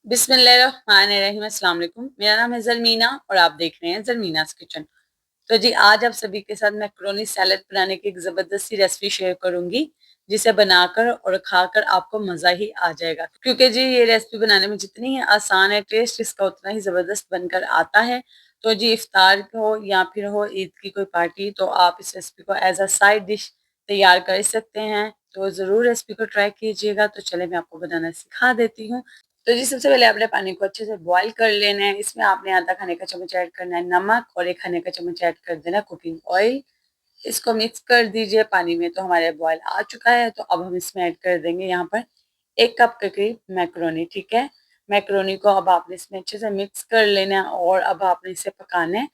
बिस्मिल्लाहिर्रहमानिर्रहीम। अस्सलाम वालेकुम। मेरा नाम है जरमीना और आप देख रहे हैं जरमीनास किचन। तो जी आज आप सभी के साथ मैक्रोनी सैलेड बनाने की एक ज़बरदस्ती रेसिपी शेयर करूंगी, जिसे बनाकर और खाकर आपको मज़ा ही आ जाएगा। क्योंकि जी ये रेसिपी बनाने में जितनी ही आसान है, टेस्ट इसका उतना ही ज़बरदस्त बनकर आता है। तो जी इफ्तार हो या फिर हो ईद की कोई पार्टी, तो आप इस रेसिपी को एज अ साइड डिश तैयार कर सकते हैं। तो ज़रूर रेसिपी को ट्राई कीजिएगा। तो चले मैं आपको बनाना सिखा देती हूँ। तो जी सबसे पहले आपने पानी को अच्छे से बॉईल कर लेना है। इसमें आपने आधा खाने का चम्मच ऐड करना है नमक और 1 खाने का चम्मच ऐड कर देना कुकिंग ऑयल। इसको मिक्स कर दीजिए पानी में। तो हमारे बॉईल आ चुका है। तो अब हम इसमें ऐड कर देंगे यहाँ पर 1 कप के करीब मैक्रोनी। ठीक है, मैक्रोनी को अब आपने इसमें अच्छे से मिक्स कर लेना है और अब आपने इसे पकाना है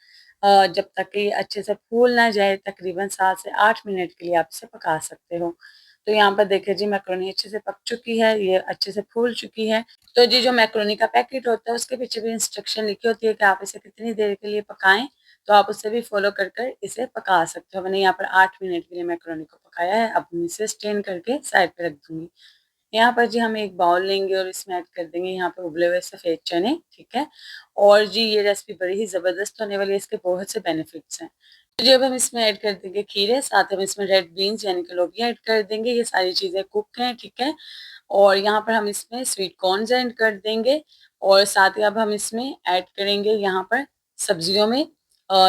जब तक कि अच्छे से फूल ना जाए। तकरीबन 7 से 8 मिनट के लिए आप इसे पका सकते हो। तो यहाँ पर देखिए जी मैक्रोनी अच्छे से पक चुकी है, ये अच्छे से फूल चुकी है। तो जी जो मैक्रोनी का पैकेट होता है उसके पीछे भी इंस्ट्रक्शन लिखी होती है कि आप इसे कितनी देर के लिए पकाएं। तो आप उससे भी फॉलो कर कर इसे पका सकते हो। मैंने यहाँ पर 8 मिनट के लिए मैक्रोनी को पकाया है। अब मैं इसे स्टेन करके साइड पे रख दूंगी। यहाँ पर जी हम एक बाउल लेंगे और इसमें ऐड कर देंगे यहाँ पे उबले हुए सफ़ेद चने। ठीक है, और जी ये रेसिपी बड़ी ही ज़बरदस्त होने वाली है, इसके बहुत से बेनिफिट्स हैं। तो जी अब हम इसमें ऐड कर देंगे खीरे, साथ ही हम इसमें रेड बीन्स यानी कि लोबिया ऐड कर देंगे। ये सारी चीज़ें कुक हैं। ठीक है, और यहाँ पर हम इसमें स्वीट कॉर्न्स ऐड कर देंगे और साथ ही अब हम इसमें ऐड करेंगे यहाँ पर सब्जियों में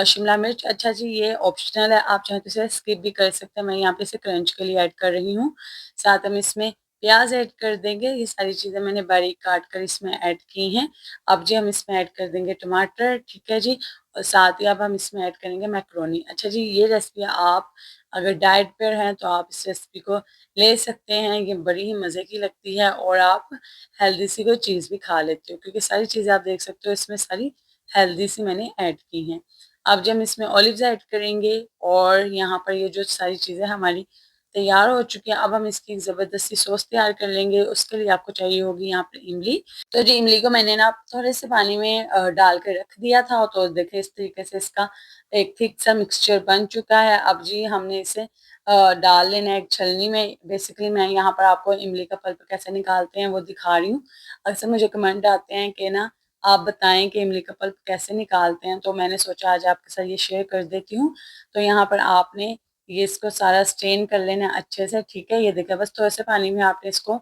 शिमला मिर्च। अच्छा जी ये ऑप्शनल है, आप चाहें तो इसे स्किप भी कर सकते हैं। मैं यहाँ पे इसे क्रंच के लिए ऐड कर रही हूँ। साथ हम इसमें प्याज ऐड कर देंगे। ये सारी चीज़ें मैंने बारीक काट कर इसमें ऐड की हैं। अब जी हम इसमें ऐड कर देंगे टमाटर। ठीक है जी, और साथ ही अब हम इसमें ऐड करेंगे मैक्रोनी। अच्छा जी ये रेसिपी आप अगर डाइट पर हैं तो आप इस रेसिपी को ले सकते हैं। ये बड़ी ही मज़े की लगती है और आप हेल्दी सी कोई चीज़ भी खा लेते हो, क्योंकि सारी चीज़ें आप देख सकते हो इसमें सारी हेल्दी सी मैंने ऐड की हैं। अब जब हम इसमें ऑलिव्स ऐड करेंगे और यहाँ पर ये जो सारी चीज़ें हमारी तैयार हो चुकी है, अब हम इसकी एक ज़बरदस्ती सॉस तैयार कर लेंगे। उसके लिए आपको चाहिए होगी यहाँ पर इमली। तो जी इमली को मैंने ना थोड़े से पानी में डाल के रख दिया था। तो देखिए इस तरीके से इसका एक थिक सा मिक्सचर बन चुका है। अब जी हमने इसे डाल लेना है एक छलनी में। बेसिकली मैं यहाँ पर आपको इमली का पल्प कैसे निकालते हैं वो दिखा रही हूँ। अक्सर मुझे कमेंट आते हैं कि ना आप बताएं कि इमली का पल्प कैसे निकालते हैं, तो मैंने सोचा आज आपके साथ ये शेयर कर देती हूँ। तो यहाँ पर आपने ये इसको सारा स्ट्रेन कर लेना है अच्छे से। ठीक है, ये देखिए बस थोड़े से पानी में आपने इसको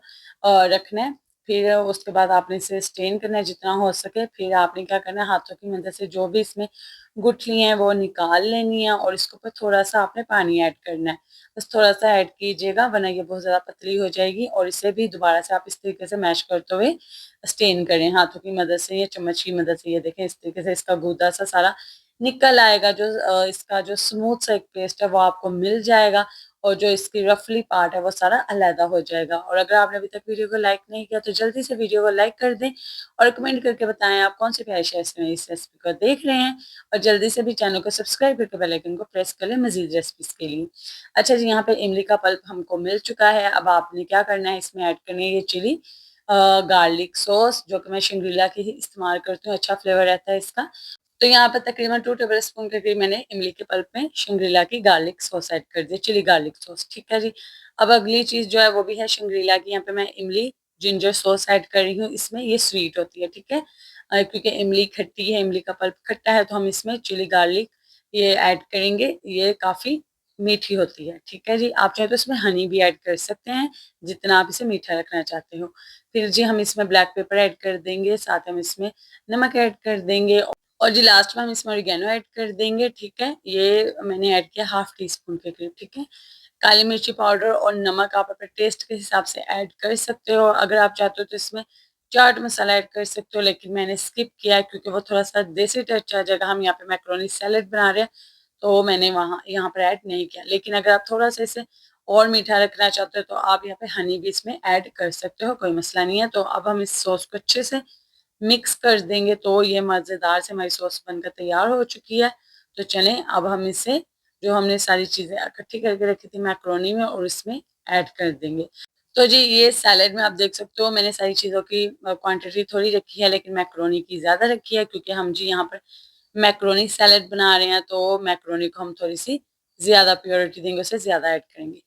रखना है। फिर उसके बाद आपने इसे स्ट्रेन करना है जितना हो सके। फिर आपने क्या करना है, हाथों की मदद से जो भी इसमें गुठली हैं वो निकाल लेनी है और इसके ऊपर थोड़ा सा आपने पानी ऐड करना है। बस थोड़ा सा ऐड कीजिएगा वरना ये बहुत ज़्यादा पतली हो जाएगी। और इसे भी दोबारा से आप इस तरीके से मैश करते हुए स्टेन करें हाथों की मदद से या चम्मच की मदद से। ये देखें इस तरीके से इसका गूदा सा सारा निकल आएगा। जो इसका जो स्मूथ सा एक पेस्ट है वो आपको मिल जाएगा और जो इसकी रफली पार्ट है वो सारा अलहदा हो जाएगा। और अगर आपने अभी तक वीडियो को लाइक नहीं किया तो जल्दी से वीडियो को लाइक कर दें और कमेंट करके बताएं आप कौन से प्यारे शहर से इस रेसिपी को देख रहे हैं। और जल्दी से भी चैनल को सब्सक्राइब करके बेल आइकन को प्रेस कर लें मजीद रेसिपीज के लिए। अच्छा जी यहाँ पे इमली का पल्प हमको मिल चुका है। अब आपने क्या करना है, इसमें ऐड करनी है ये चिली गार्लिक सॉस, जो कि मैं शिंगरीला की ही इस्तेमाल करती हूँ। अच्छा फ्लेवर रहता है इसका। तो यहाँ पर तकरीबन 2 टेबल स्पून के करीब मैंने इमली के पल्प में शिंगरीला की गार्लिक सॉस ऐड कर दी, चिली गार्लिक सॉस। ठीक है जी, अब अगली चीज़ जो है वो भी है शिंगरीला की। यहाँ पे मैं इमली जिंजर सॉस ऐड कर रही हूँ। इसमें ये स्वीट होती है। ठीक है, क्योंकि इमली खट्टी है, इमली का पल्प खट्टा है, तो हम इसमें चिली गार्लिक ये ऐड करेंगे। ये काफ़ी मीठी होती है। ठीक है जी, आप चाहे तो इसमें हनी भी ऐड कर सकते हैं जितना आप इसे मीठा रखना चाहते हो। फिर जी हम इसमें ब्लैक पेपर ऐड कर देंगे, साथ हम इसमें नमक ऐड कर देंगे और जी लास्ट में हम इसमें ऑरिगेनो ऐड कर देंगे। ठीक है, ये मैंने ऐड किया हाफ टी स्पून के करीब। ठीक है, काली मिर्ची पाउडर और नमक आप अपने टेस्ट के हिसाब से ऐड कर सकते हो। अगर आप चाहते हो तो इसमें चाट मसाला ऐड कर सकते हो, लेकिन मैंने स्किप किया है क्योंकि वो थोड़ा सा देसी टच आ जाएगा। हम यहाँ पे मैक्रोनी सैलेड बना रहे हैं तो मैंने वहाँ यहाँ पर ऐड नहीं किया। लेकिन अगर आप थोड़ा सा इसे और मीठा रखना चाहते हो तो आप यहाँ पे हनी भी इसमें ऐड कर सकते हो, कोई मसला नहीं है। तो अब हम इस सॉस को अच्छे से मिक्स कर देंगे। तो ये मज़ेदार से हमारी सॉस बनकर तैयार हो चुकी है। तो चलें अब हम इसे जो हमने सारी चीज़ें इकट्ठी करके रखी थी मैक्रोनी में और इसमें ऐड कर देंगे। तो जी ये सैलेड में आप देख सकते हो मैंने सारी चीज़ों की क्वांटिटी थोड़ी रखी है, लेकिन मैक्रोनी की ज़्यादा रखी है क्योंकि हम जी यहाँ पर मैक्रोनी सैलेड बना रहे हैं। तो मैक्रोनी को हम थोड़ी सी ज़्यादा प्योरिटी देंगे, उसे ज़्यादा ऐड करेंगे।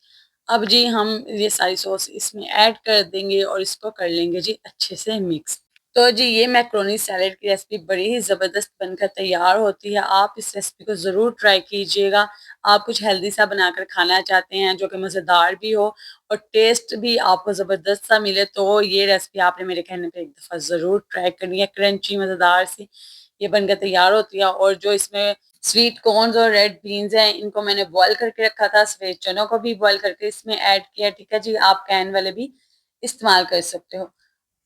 अब जी हम ये सारी सॉस इसमें ऐड कर देंगे और इसको कर लेंगे जी अच्छे से मिक्स। तो जी ये मैक्रोनी सैलेड की रेसिपी बड़ी ही ज़बरदस्त बनकर तैयार होती है। आप इस रेसिपी को ज़रूर ट्राई कीजिएगा। आप कुछ हेल्दी सा बनाकर खाना चाहते हैं जो कि मज़ेदार भी हो और टेस्ट भी आपको ज़बरदस्त सा मिले, तो ये रेसिपी आपने मेरे कहने पे एक दफ़ा ज़रूर ट्राई करनी है। क्रंची मज़ेदार सी ये बनकर तैयार होती है। और जो इसमें स्वीट कॉर्न्स और रेड बीन्स हैं, इनको मैंने बॉयल करके रखा था। सफ़ेद चनों को भी बॉयल करके इसमें ऐड किया, ठीक है जी। आप कैन वाले भी इस्तेमाल कर सकते हो।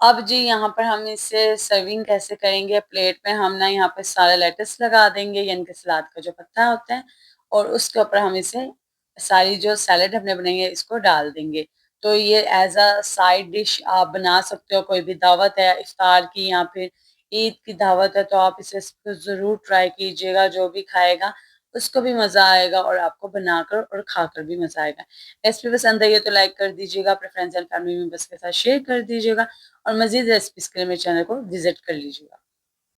अब जी यहाँ पर हम इसे सर्विंग कैसे करेंगे, प्लेट में हम ना यहाँ पे सारा लेट्स लगा देंगे, यानी कि सलाद का जो पत्ता होता है, और उसके ऊपर हम इसे सारी जो सैलेड हमने बनाई है इसको डाल देंगे। तो ये एज अ साइड डिश आप बना सकते हो। कोई भी दावत है इफ्तार की या फिर ईद की दावत है, तो आप इसे इसको ज़रूर ट्राई कीजिएगा। जो भी खाएगा उसको भी मज़ा आएगा और आपको बनाकर और खाकर भी मज़ा आएगा। रेसिपी पसंद आई है तो लाइक कर दीजिएगा, अपने फ्रेंड्स एंड फैमिली मेंबर्स के साथ शेयर कर दीजिएगा और मज़ीद रेसिपीज़ के लिए मेरे चैनल को विज़िट कर लीजिएगा।